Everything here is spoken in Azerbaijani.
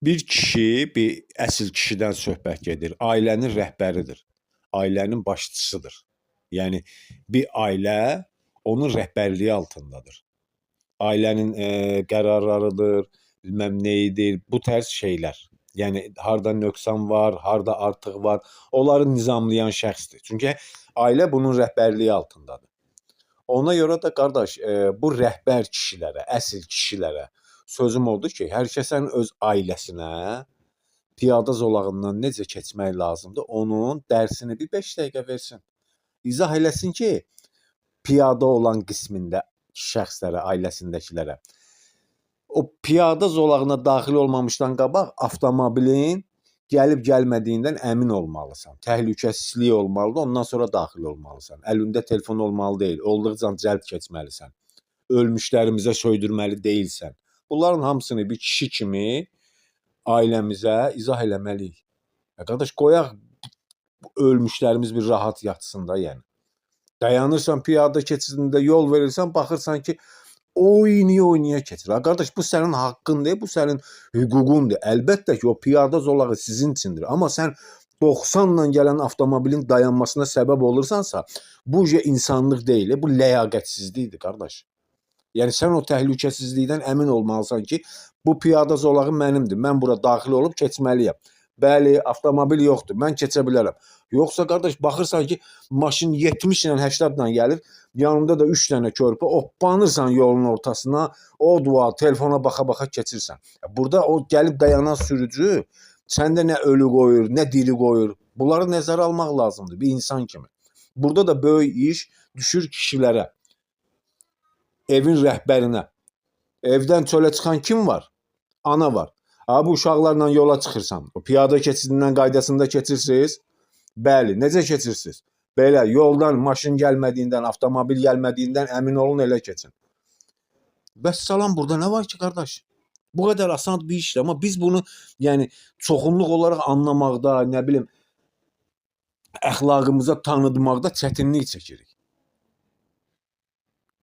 Bir kişi, bir əsl kişidən söhbət gedir. Ailənin rəhbəridir. Ailənin başçısıdır. Yəni bir ailə onun rəhbərliyi altındadır. Ailənin qərarlarıdır, bilməm nəyidir, bu tərz şeylər. Yəni harda nöqsan var, harda artıq var, onları nizamlayan şəxsdir. Çünki ailə bunun rəhbərliyi altındadır. Ona görə də qardaş, bu rəhbər kişilərə, əsl kişilərə sözüm odur ki, hər kəsin öz ailəsinə piyada zolağından necə keçmək lazımdır, onun dərsini bir 5 dəqiqə versin. İzah eləsin ki, piyada olan qismində şəxslərə, ailəsindəkilərə. O piyada zolağına daxil olmamışdan qabaq avtomobilin gəlib gəlmədiyindən əmin olmalısan. Təhlükəsizlik olmalıdır, ondan sonra daxil olmalısan. Əlində telefon olmalı deyil, olduqca cəld keçməlisən. Ölmüşlərimizə söydürməli deyilsən. Bunların hamısını bir kişi kimi ailəmizə izah eləməliyik. Qardaş, qoyaq ölmüşlərimiz bir rahat yatsın da, yəni. Dayanırsan piyada keçidində, yol verirsən, baxırsan ki, oynaya keçir. Qardaş, bu sənin haqqın deyil, bu sənin hüququndur. Əlbəttə ki, o piyada zolağı sizin üçündür. Amma sən 90-la gələn avtomobilin dayanmasına səbəb olursansa, bu insanlıq deyil, bu ləyaqətsizlikdir, qardaş. Yəni sən o təhlükəsizlikdən əmin olmalısan ki, bu piyada zolağı mənimdir. Mən bura daxil olub keçməliyəm. Bəli, avtomobil yoxdur, mən keçə bilərəm. Yoxsa qardaş, baxırsan ki, maşın 70 ilə 80 ilə gəlir, yanında da 3 dənə körpü, hoppanırsan yolun ortasına, o dua, telefona baxa-baxa keçirsən. Burada o gəlib dayanan sürücü səndə nə ölü qoyur, nə diri qoyur. Bunları nəzərə almaq lazımdır bir insan kimi. Burada da böyük iş düşür kişilərə, evin rəhbərinə. Evdən çölə çıxan kim var? Ana var. Bu uşaqlarla yola çıxırsan, o piyada keçidindən qaydasında keçirsiniz. Bəli, necə keçirsiniz? Belə, yoldan maşın gəlmədiyindən, avtomobil gəlmədiyindən əmin olun, elə keçin. Bəs salam, burada nə var ki, qardaş? Bu qədər asan bir işdir, amma biz bunu yəni çoxunluq olaraq anlamaqda, nə bilim, əxlaqımıza tanıdmaqda çətinlik çəkirik.